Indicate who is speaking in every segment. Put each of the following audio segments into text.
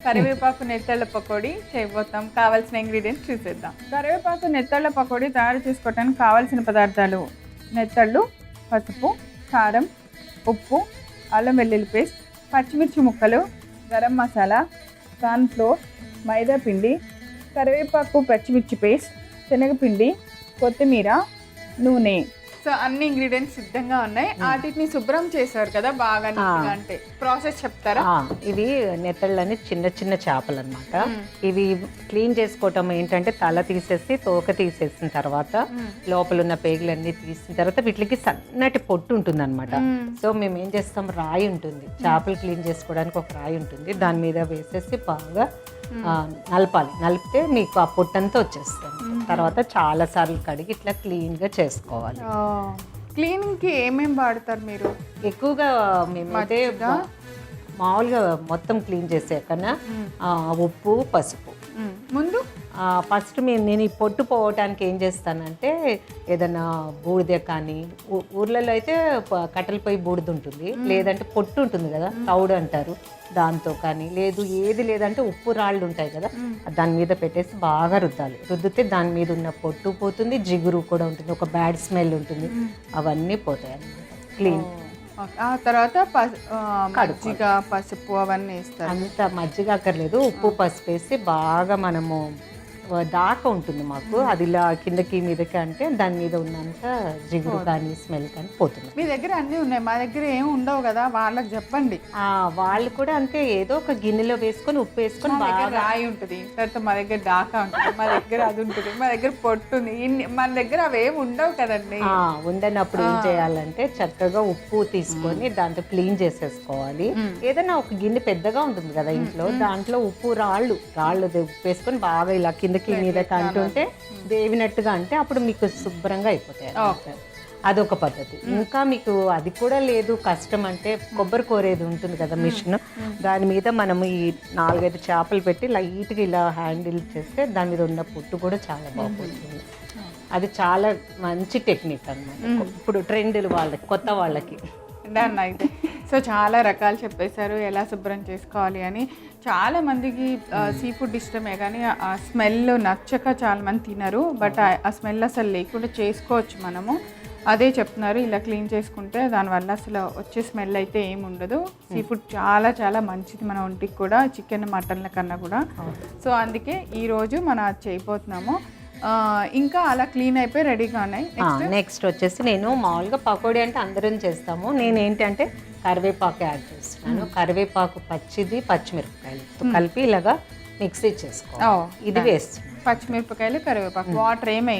Speaker 1: కరివేపాకు నెత్తళ్ళ పకోడీ చేయబోతాం. కావాల్సిన ఇంగ్రీడియంట్స్ చూసేద్దాం. కరివేపాకు నెత్తళ్ళ పకోడీ తయారు చేసుకోవడానికి కావాల్సిన పదార్థాలు: నెత్తళ్ళు, పసుపు, కారం, ఉప్పు, అల్లం వెల్లుల్లి పేస్ట్, పచ్చిమిర్చి ముక్కలు, గరం మసాలా, కార్న్ఫ్లోర్, మైదా పిండి, కరివేపాకు పచ్చిమిర్చి పేస్ట్, శనగపిండి, కొత్తిమీర, నూనె. సో అన్ని ఇంగ్రీడియంట్స్ సిద్ధంగా ఉన్నాయి. వాటిని శుభ్రం చేశారు కదా బాగా నీట్గా. అంటే ప్రాసెస్ చెప్తారా?
Speaker 2: ఇవి నెత్తళ్ళని చిన్న చిన్న చేపలు అనమాట. ఇవి క్లీన్ చేసుకోవటం ఏంటంటే తల తీసేసి తోక తీసేసిన తర్వాత లోపల ఉన్న పేగులన్నీ తీసిన తర్వాత వీటికి సన్నటి పొట్టు ఉంటుంది అనమాట. సో మేము ఏం చేస్తాం, రాయి ఉంటుంది, చేపలు క్లీన్ చేసుకోవడానికి ఒక రాయి ఉంటుంది, దాని మీద వేసేసి బాగా నలపాలి. నలిపితే మీకు ఆ పొట్టంతా వచ్చేస్తుంది. తర్వాత చాలా సార్లు కడిగి ఇట్లా క్లీన్గా చేసుకోవాలి.
Speaker 1: క్లీనింగ్కి ఏమేమి వాడతారు మీరు?
Speaker 2: ఎక్కువగా మేమైతే మామూలుగా మొత్తం క్లీన్ చేసాకన్నా ఉప్పు, పసుపు.
Speaker 1: ముందు
Speaker 2: ఫస్ట్ నేను ఈ పొట్టు పోవటానికి ఏం చేస్తానంటే ఏదైనా బూడిద కానీ, ఊర్లలో అయితే కట్టెల పొయ్యి బూడిద ఉంటుంది, లేదంటే పొట్టు ఉంటుంది కదా, తౌడు అంటారు, దాంతో కానీ, లేదు ఏది లేదంటే ఉప్పు రాళ్ళు ఉంటాయి కదా, దాని మీద పెట్టేసి బాగా రుద్దాలి. రుద్దితే దాని మీద ఉన్న పొట్టు పోతుంది, జిగురు కూడా ఉంటుంది, ఒక బ్యాడ్ స్మెల్ ఉంటుంది, అవన్నీ పోతాయి అన్నమాట. క్లీన్.
Speaker 1: ఆ తర్వాత మజ్జిగ, పసుపు అవన్నీ వేస్తారు.
Speaker 2: అంత మజ్జిగ అక్కర్లేదు, ఉప్పు పసుపు వేసి బాగా మనము దాకా ఉంటుంది మాకు. అది ఇలా కిందకి మీదకి అంటే దాని మీద ఉన్నంత జిగురు కానీ స్మెల్ కానీ పోతుంది.
Speaker 1: మీ దగ్గర అన్నీ ఉన్నాయి, మా దగ్గర ఏమి ఉండవు కదా, వాళ్ళకి చెప్పండి.
Speaker 2: వాళ్ళు కూడా అంతే, ఏదో ఒక గిన్నెలో వేసుకొని ఉప్పు వేసుకొని బాగా
Speaker 1: రాయి ఉంటుంది, తర్వాత మా దగ్గర దాకా ఉంటుంది, మా దగ్గర అది ఉంటుంది, మా దగ్గర పొట్టుంది, మన దగ్గర అవేమి ఉండవు కదండి.
Speaker 2: ఉండనప్పుడు ఏం చేయాలంటే చక్కగా ఉప్పు తీసుకొని దాంట్లో క్లీన్ చేసేసుకోవాలి. ఏదైనా ఒక గిన్నె పెద్దగా ఉంటుంది కదా ఇంట్లో, దాంట్లో ఉప్పు రాళ్ళు ఉప్పు వేసుకొని బాగా ఇలా కిందకి మీద అంటుంటే దేవినట్టుగా అంటే అప్పుడు మీకు శుభ్రంగా అయిపోతాయి. అదొక పద్ధతి. ఇంకా మీకు అది కూడా లేదు కష్టం అంటే కొబ్బరి కోరేది ఉంటుంది కదా మిషన్, దాని మీద మనము ఈ 4-5 చేపలు పెట్టి లైట్గా ఇలా హ్యాండిల్ చేస్తే దాని మీద ఉన్న పుట్టు కూడా చాలా బాగుంటుంది. అది చాలా మంచి టెక్నిక్ అన్నమాట. ఇప్పుడు ట్రెండ్లు వాళ్ళకి, కొత్త వాళ్ళకి.
Speaker 1: డన్ అయితే. సో చాలా రకాలు చెప్పేశారు ఎలా శుభ్రం చేసుకోవాలి అని. చాలా మందికి సీ ఫుడ్ ఇష్టమే కానీ ఆ స్మెల్ నచ్చక చాలా మంది తినరు. బట్ ఆ స్మెల్ అసలు లేకుండా చేసుకోవచ్చు మనము. అదే చెప్తున్నారు, ఇలా క్లీన్ చేసుకుంటే దానివల్ల అసలు వచ్చే స్మెల్ అయితే ఏమి ఉండదు. సీ ఫుడ్ చాలా చాలా మంచిది మన ఒంటికి కూడా, చికెన్ మటన్ల కన్నా కూడా. సో అందుకే ఈరోజు మనం అది చేయబోతున్నాము. ఇంకా అలా క్లీన్ అయిపోయి రెడీగా ఉన్నాయి.
Speaker 2: నెక్స్ట్ వచ్చేసి నేను మామూలుగా పకోడీ అంటే అందరం చేస్తాము, నేను ఏంటంటే కరివేపాకు యాడ్ చేస్తున్నాను. కరివేపాకు పచ్చిది, పచ్చిమిరపకాయలు కలిపి ఇలాగా మిక్సీ చేసుకోవాలి. ఇది వేస్తున్నాను.
Speaker 1: పచ్చిమిరపకాయలు, కరివేపాకు, వాటర్ ఏమీ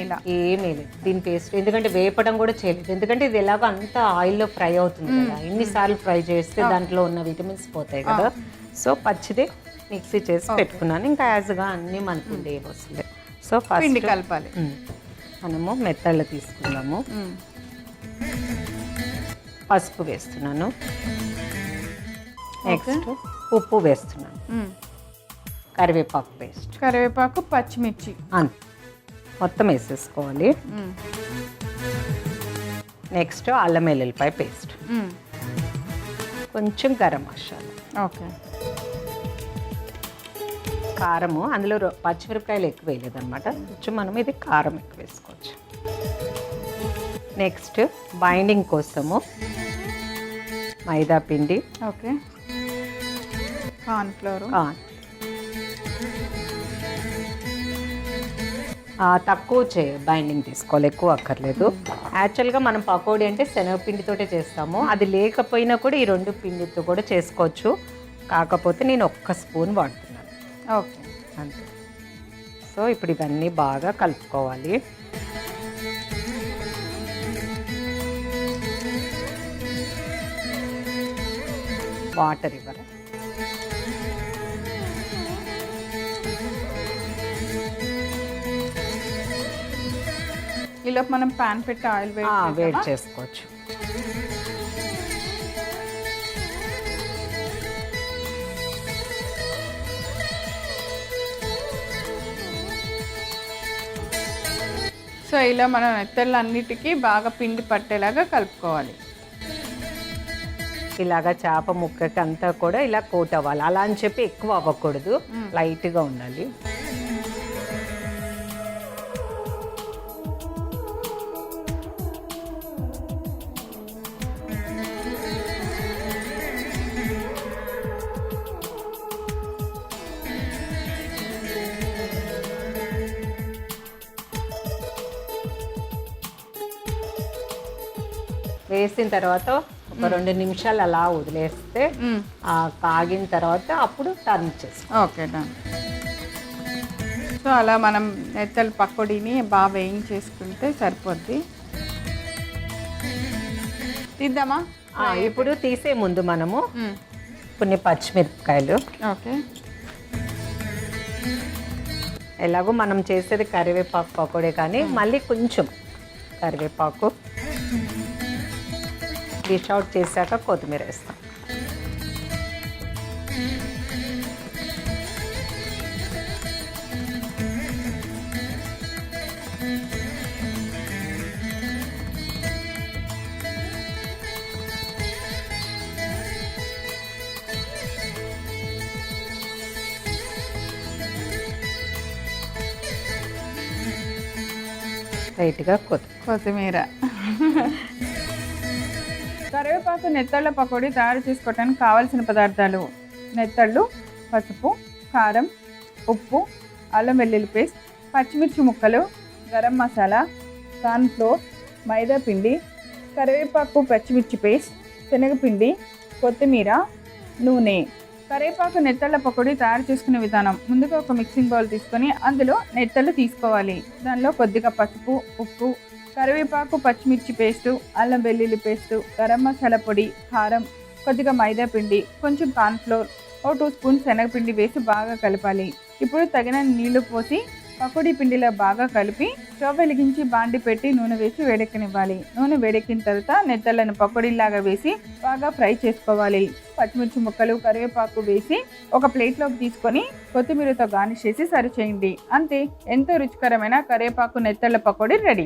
Speaker 2: లేదు దీని పేస్ట్. ఎందుకంటే వేపడం కూడా చేయలేదు, ఎందుకంటే ఇది ఎలాగో అంతా ఆయిల్లో ఫ్రై అవుతుంది కదా, ఎన్నిసార్లు ఫ్రై చేస్తే దాంట్లో ఉన్న విటమిన్స్ పోతాయి కదా. సో పచ్చిది మిక్సీ చేసి పెట్టుకున్నాను. ఇంకా యాజ్గా అన్నీ మనకు ఉండేవి వస్తుంది. సో
Speaker 1: ఫస్ట్ కలపాలి.
Speaker 2: మనము మెత్తళ్ళు తీసుకుందాము. పసుపు వేస్తున్నాను, నెక్స్ట్ ఉప్పు వేస్తున్నాను, కరివేపాకు పేస్ట్,
Speaker 1: కరివేపాకు, పచ్చిమిర్చి
Speaker 2: అంతే మొత్తం వేసేసుకోవాలి. నెక్స్ట్ అల్లం వెల్లుల్లిపాయ పేస్ట్, కొంచెం గరం మసాలా,
Speaker 1: ఓకే,
Speaker 2: కారము. అందులో పచ్చిమిరపకాయలు ఎక్కువ వేయలేదన్నమాట, కొంచెం మనం ఇది కారం ఎక్కువ వేసుకోవచ్చు. నెక్స్ట్ బైండింగ్ కోసము మైదా పిండి,
Speaker 1: ఓకే, కార్న్ఫ్లోర్,
Speaker 2: తక్కువ బైండింగ్ తీసుకోవాలి, ఎక్కువ అక్కర్లేదు. యాక్చువల్గా మనం పకోడీ అంటే శనగపిండితోటే చేస్తాము, అది లేకపోయినా కూడా ఈ 2 పిండితో కూడా చేసుకోవచ్చు. కాకపోతే నేను 1 స్పూన్ వాడుతున్నాను.
Speaker 1: ఓకే,
Speaker 2: అంతే. సో ఇప్పుడు ఇవన్నీ బాగా కలుపుకోవాలి. వాటర్ ఇవ్వరా?
Speaker 1: ఈలోపు మనం ప్యాన్ పెట్టి ఆయిల్
Speaker 2: వేడి చేసుకోవచ్చు.
Speaker 1: సో ఇలా మనం నెత్తళ్ళన్నిటికీ బాగా పిండి పట్టేలాగా కలుపుకోవాలి.
Speaker 2: ఇలాగా చేప ముక్కకి అంతా కూడా ఇలా కోట్ అవ్వాలి. అలా అని చెప్పి ఎక్కువ అవ్వకూడదు, లైట్గా ఉండాలి. వేసిన తర్వాత ఒక 2 నిమిషాలు అలా వదిలేస్తే కాగిన తర్వాత అప్పుడు టర్న్ చేస్తాం.
Speaker 1: Okay done. సో అలా మనం నెత్తల పకోడీని బాగా వేయించేసుకుంటే సరిపోద్ది. తీద్దామా?
Speaker 2: ఇప్పుడు తీసే ముందు మనము కొన్ని పచ్చిమిరపకాయలు,
Speaker 1: ఓకే,
Speaker 2: ఎలాగో మనం చేసేది కరివేపాకు పకోడే కానీ మళ్ళీ కొంచెం కరివేపాకు డిష్ అవుట్ చేశాక కొత్తిమీర వేస్తాం. లైట్గా
Speaker 1: కొత్తిమీర. కరివేపాకు నెత్తళ్ళ పకోడీ తయారు చేసుకోవడానికి కావాల్సిన పదార్థాలు: నెత్తళ్ళు, పసుపు, కారం, ఉప్పు, అల్లం వెల్లుల్లి పేస్ట్, పచ్చిమిర్చి ముక్కలు, గరం మసాలా, కార్న్ఫ్లోర్, మైదా పిండి, కరివేపాకు పచ్చిమిర్చి పేస్ట్, శనగపిండి, కొత్తిమీర, నూనె. కరివేపాకు నెత్తళ్ళ పకోడీ తయారు చేసుకునే విధానం: ముందుగా ఒక మిక్సింగ్ బౌల్ తీసుకొని అందులో నెత్తళ్ళు తీసుకోవాలి. దానిలో కొద్దిగా పసుపు, ఉప్పు, కరివేపాకు పచ్చిమిర్చి పేస్టు, అల్లం వెల్లుల్లి పేస్టు, గరం మసాలా పొడి, కారం, కొద్దిగా మైదా పిండి, కొంచెం కార్న్ఫ్లోర్, 2 స్పూన్స్ శనగపిండి వేసి బాగా కలపాలి. ఇప్పుడు తగిన నీళ్లు పోసి పకోడీ పిండిలో బాగా కలిపి స్టవ్ వెలిగించి బాండి పెట్టి నూనె వేసి వేడెక్కనివ్వాలి. నూనె వేడెక్కిన తర్వాత నెత్తళ్ళను పకోడీలాగా వేసి బాగా ఫ్రై చేసుకోవాలి. పచ్చిమిర్చి ముక్కలు, కరివేపాకు వేసి ఒక ప్లేట్లోకి తీసుకొని కొత్తిమీరతో గార్నిష్ చేసి సర్వ్ చేయండి. అంతే, ఎంతో రుచికరమైన కరివేపాకు నెత్తళ్ళ పకోడీ రెడీ.